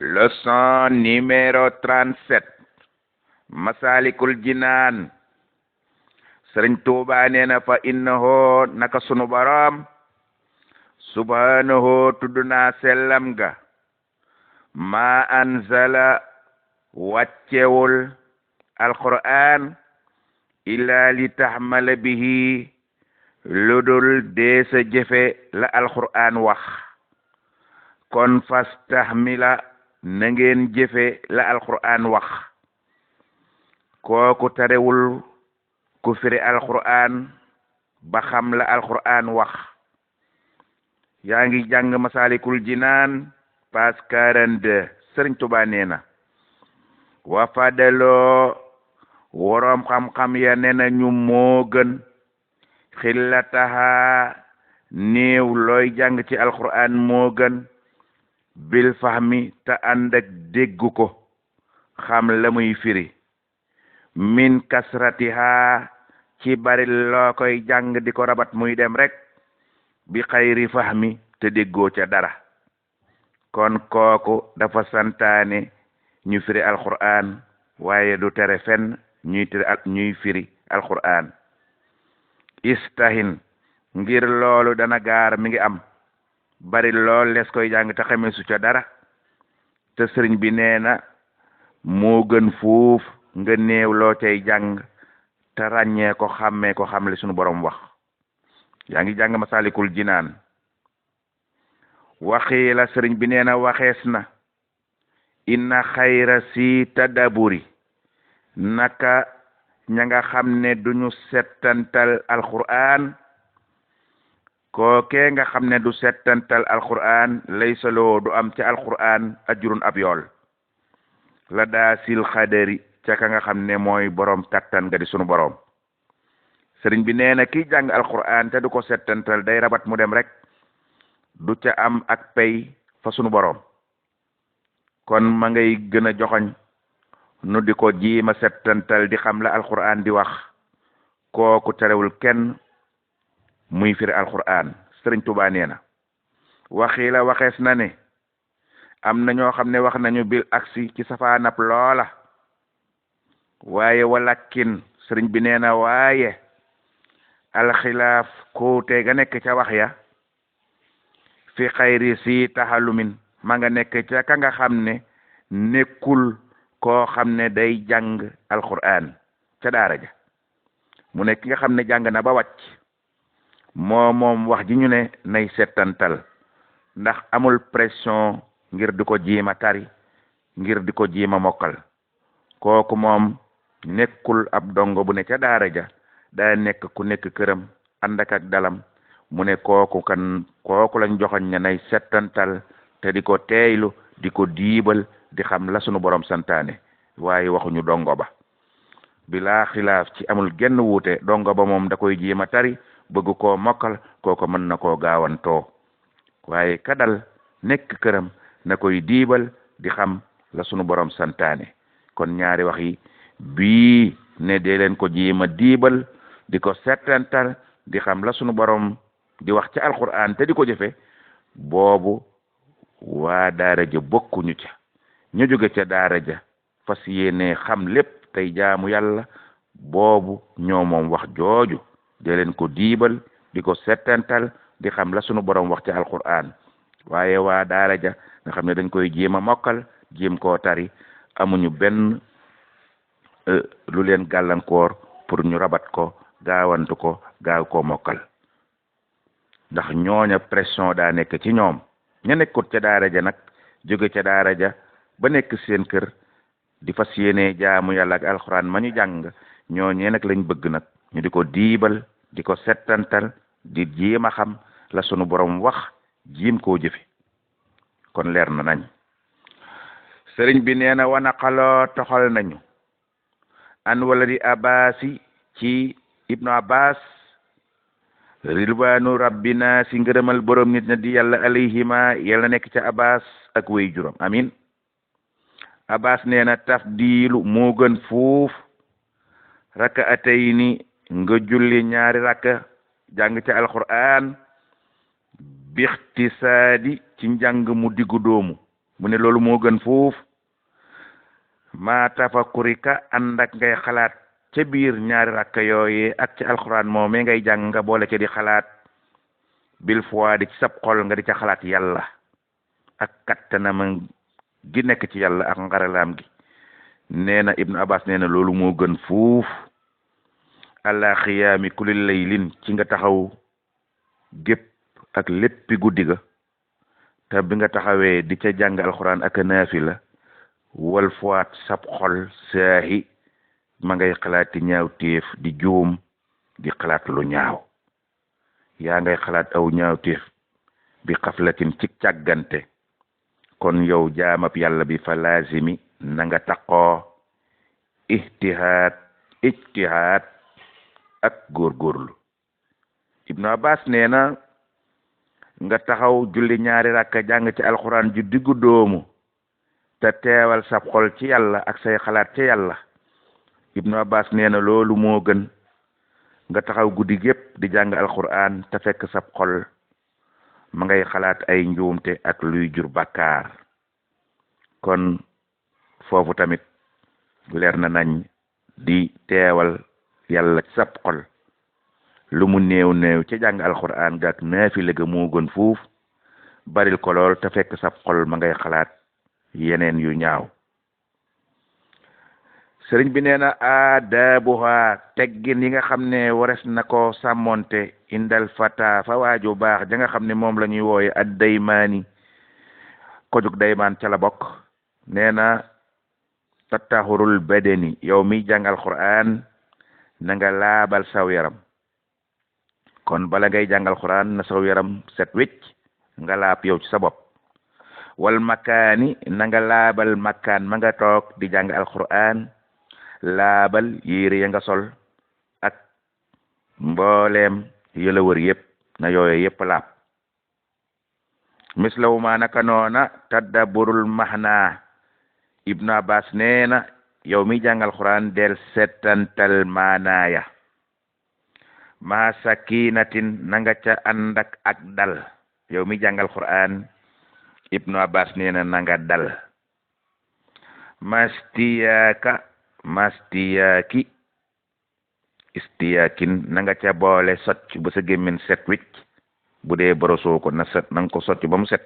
Leçon numéro 37 Masalikul Jinaan. Sëriñ Tuubaa nee na fa innahu naka sunu borom subhanahu tudd naa sellam ga ma anzala wàccewul alquran illa li taxmala bihi ludul deesa jëfe la alquran wax kon fastaxmila na ngeen jëfe la alquran wax kooku tarewul ku firi alquran ba xam la alquran wax. yaa ngi jàng Masalikul Jinaan page 42 Sëriñ Tuubaa nee na wa fadaloo woroom xam-xam ya nee na ñu moo gën xillataha néew looy jàng ci alquran moo gën bil fahmi te ànd ak déggu ko xam la muy firi min kasratiha ci bari loo koy jàng di ko rabat muy dem rek bi xayri fahmi te déggoo ca dara kon kooku dafa santaane ñu firi alquran waaye du tere fenn ñuy firi alquran istahin ngir loolu dana gaar mi ngi am bari lool les koy jàng te xamee su ca dara te sëriñ bi nee na moo gën fuuf nga néew loo cay jàng te ràññee ko xàmmee ko xamle sunu borom wax. yaa ngi jàng Masalikul Jinaan waxii la sëriñ bi nee na waxees na inna xayra si tadaburi naka ña nga xam ne duñu settantal alquran kookee nga xam ne du settantal alquran laysa loo du am ci alquran ajrun ab yool la daa sil xadari ca ka nga xam ne mooy borom kattan ga di sunu borom. sëriñ bi nee na kiy jàng alquran te du ko settantal day rabat mu dem rek du ca am ak pay fa sunu borom. kon ma ngay gën a joxoñ nu di ko jiima settantal di xam la alquran di wax kooku terewul kenn muy firi alquran. sëriñ Tuubaa nee na waxii la waxees na ne am na ñoo xam ne wax nañu bil aksi ci safaanab loola waaye walakin sëriñ bi nee na waaye alxilaaf kuute ga nekk ca wax ya fi xayri si taxalumin ma nga nekk ca ka nga xam ne nekkul koo xam ne day jàng alquran ca daara ja mu ne ki nga xam ne jàng na ba wàcc moom wax ji ñu ne nay settantal ndax amul pression ngir di ko jiima tari ngir di ko jiima mokkal kooku moom nekkul ab dongo bu ne ca daara ja daa nekk ku nekk këram ànd ak dalam mu ne kooku lañ joxoñ ne nay settantal te di ko teeylu di ko diibal di xam la sunu borom santaane waaye waxuñu dongo ba bilaa xilaaf ci amul genn wuute dongo ba moom da koy jiima tari bëgg koo mokkal kooko mën na koo gaawantoo waaye kadal nekk këram na koy diibal di xam la sunu borom santaane. kon ñaari wax yi bii ne dee leen ko jiima diibal di ko settantal di xam la sunu borom di wax ci alquran te di ko jëfe boobu waa daara ja bokkuñu ca ñu jóge ca daara ja fas yéene xam lépp tey jaamu yàlla boobu ñoo moom wax jooju dee leen ko diibal di ko settantal di xam la sunu borom wax ci alquran waaye waa daara ja nga xam ne dañ koy jéem a mokkal jéem koo tari amuñu benn lu leen gàllankoor pour ñu rabat ko gaawantu ko gaaw koo mokkal ndax ñooña pression daa nekk ci ñoom. ña nekkut ca daara ja nag jóge ca daara ja ba nekk seen kër di fas yéene jaamu yàlla ak alxuraan ma ñu jàng ñooñee nag lañ bëgg nag ñu di ko diibal di ko settantal di jéem a xam la sunu borom wax jéem koo jëfe kon leer na nañ. sëriñ bi nee na wanaqaloo toxal nañu an wala di abbaasi ci ibnu abbas rilwaanu rabbina si ngërëmal borom nit na di yàlla alayhima yàlla nekk ca abbas ak way juróom amin. abbas nee na tafdiilu moo gën fuuf rakaatayni nga julli ñaari rakka jàng ca alquran bixtisaadi ci njàng mu diggu doomu mu ne loolu moo gën fuuf maa tafakurika ànd ak ngay xalaat ca biir ñaari rakka yooyee ak ci alxuraan moomee ngay jàng nga boole ca di xalaat bil fuwaadi ci sab xol nga di ca xalaat yàlla ak kattanam gi nekk ci yàlla ak ngaralaam gi nee na Ibnu Abbas nee na loolu moo gën fuuf ala xiyaami kulli laylin ci nga taxaw gépp ak léppi guddi ga te bi nga taxawee di ca jàng alxuraan ak naafila wal fuwaat sab xol saahi ma ngay xalaati ñaaw téef di juum di xalaat lu ñaaw yaa ngay xalaat aw ñaaw téef bi xaflatin ci càggante kon yow jaamab yàlla bi fa laazimi na nga taqoo ijtihaad ak góorgóorlu Ibnu Abbas nee na nga taxaw julli ñaari rakka jàng ci alxuraan ju diggu doomu te teewal sab xol ci yàlla ak say xalaat ci yàlla Ibnu Abbas nee na loolu moo gën nga taxaw guddi gépp di jàng alxuraan te fekk sab xol ma ngay xalaat ay njuumte ak luy jur bàkkaar kon foofu tamit leer na nañ di teewal yàlla sab xol lu mu néew néew ca jàng alxuraan ga ak naafile ga moo gën fuuf baril ko lool te fekk sab xol ma ngay xalaat yeneen yu ñaaw sëriñ bi nee na aadabuha teggin yi nga xam ne wares na ko sàmmonte indal fata fa waaju baax ja nga xam ne moom la ñuy wooye ad daymaani ko jug daymaan ca la bokk nee na tattahurul badani yow mi jàng alxuraan na nga laabal saw yaram kon bala ngay jàng alxuraan na saw yaram set wecc nga laab yow ci sa bopp wal makaani na nga laabal makaan ma nga toog di jàng alxuraan laabal yére ya nga sol ak mbooleem yëla wër yëpp na yooye yëpp laab mislawu ma naka noona tadabburul mahna Ibnu Abbas nee na yow mi jàng alxuraan del setantal maanaaya ma sakinatin na nga ca ànd ak dal yow mi jàng alxuraan Ibnu Abbas nee na nga dal mastiyaaki istiyaakin na nga ca boole socc ba sa gémmin set wicc bu dee borosoo ko na set na nga ko socc ba mu set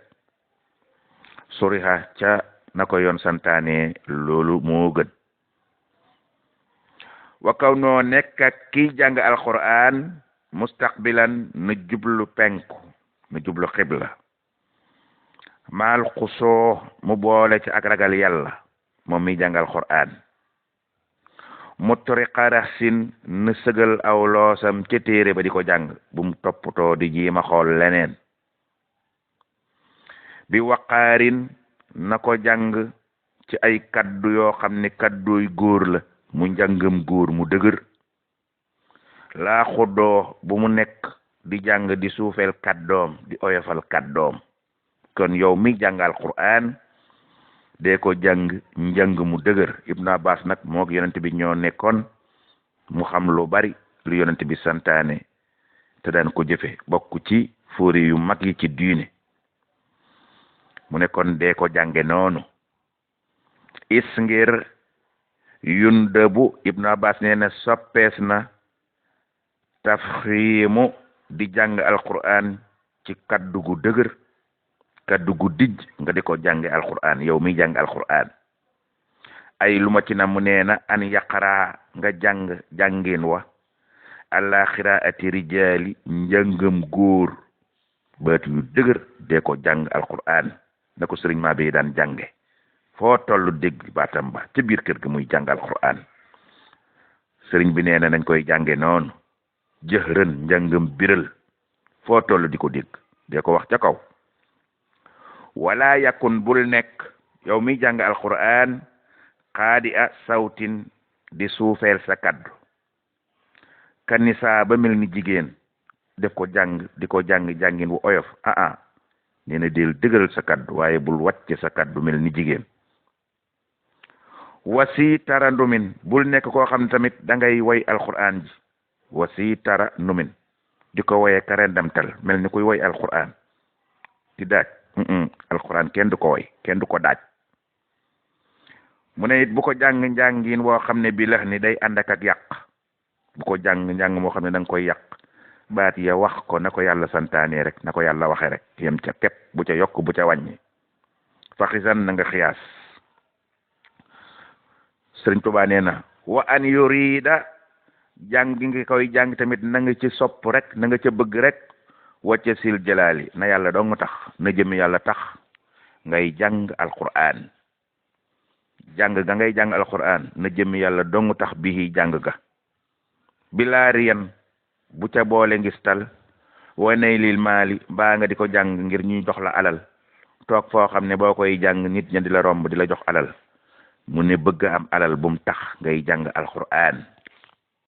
suriha ca na ko yoon santaane loolu moo gën wakaw noo nekk ak kiy jàng alquran mustaqbilan na jublu penku na jublu xibla maal xusoo mu boole ci ak ragal yàlla moom mi jàng alquran mutriqa raxsin na sëgal aw loosam ca téere ba di ko jàng bu mu toppatoo di jiima xool leneen bi waqaarin na ko jàng ci ay kaddu yoo xam ne kadduy góor la mu njàngam góor mu dëgër laa xuddoo bu mu nekk di jàng di suufeel kaddoom di oyofal kaddoom kon yow mi jàngal Qur'an dee ko jàng njàng mu dëgër Ibnu Abbas nag moog yonent bi ñoo nekkoon mu xam lu bari lu yonent bi santaane te daan ko jëfe bokk ci fóori yu mag yi ci diine mu ne kon dee ko jànge noonu is ngir yun dëbu Ibnu Abbas nee na soppees na tafxiimu di jàng alquran ci kaddu gu dëgër kaddu gu dijj nga di ko jànge alquran yow mi jàng alquran ay lu ma ci na mu nee na an yaqara nga jàng jàngin wa ala xiraati rijaali njàngam góor baat yu dëgër dee ko jàng alquran na ko sëriñ maa bi daan jànge foo tollu dégg baatam ba ci biir kër gi muy jàng alquran sëriñ bi nee na nañ koy jànge noonu jëhrën njàngam biral foo tollu di ko dégg dee ko wax ca kaw wala yakun bul nekk yow mi jàng alquran xaadi a sawtin di suufeel sa kaddu kanisa ba mel ni jigéen def ko jàng di ko jàng jàngin wu oyof nee na del dëgëral sa kaddu waaye bul wàcce sa kaddu mel ni jigéen wasi tara ndumin bul nekk koo xam ne tamit da ngay woy alquran ji wasi tara ndumin di ko woye karendamtal mel ni kuy woy alquran di daaj alquran kenn du ko woy kenn du ko daaj mu ne it bu ko jàng njàngin woo xam ne bi lax ni day ànd ak yàq bu ko jàng njàng moo xam ne da nga koy yàq baat ya wax ko na ko yàlla santaane rek na ko yàlla waxe rek yem ca képp bu ca yokk bu ca wàññi faxisan na nga xiyaas Sëriñ Tuubaa nee na wa an yurida jàng gi nga koy jàng tamit na nga ci sopp rek na nga ca bëgg rek wacce sil jalaali na yàlla dong tax na jëmi yàlla tax ngay jàng alquran jàng ga ngay jàng alquran na jëmi yàlla dong tax bii jàng ga bilaariyan bu ca boole ngistal wanay lil maali baa nga di ko jàng ngir ñuy jox la alal toog foo xam ne boo koy jàng nit ña di la romb di la jox alal mu ne bëgg am alal bum tax ngay jàng alquran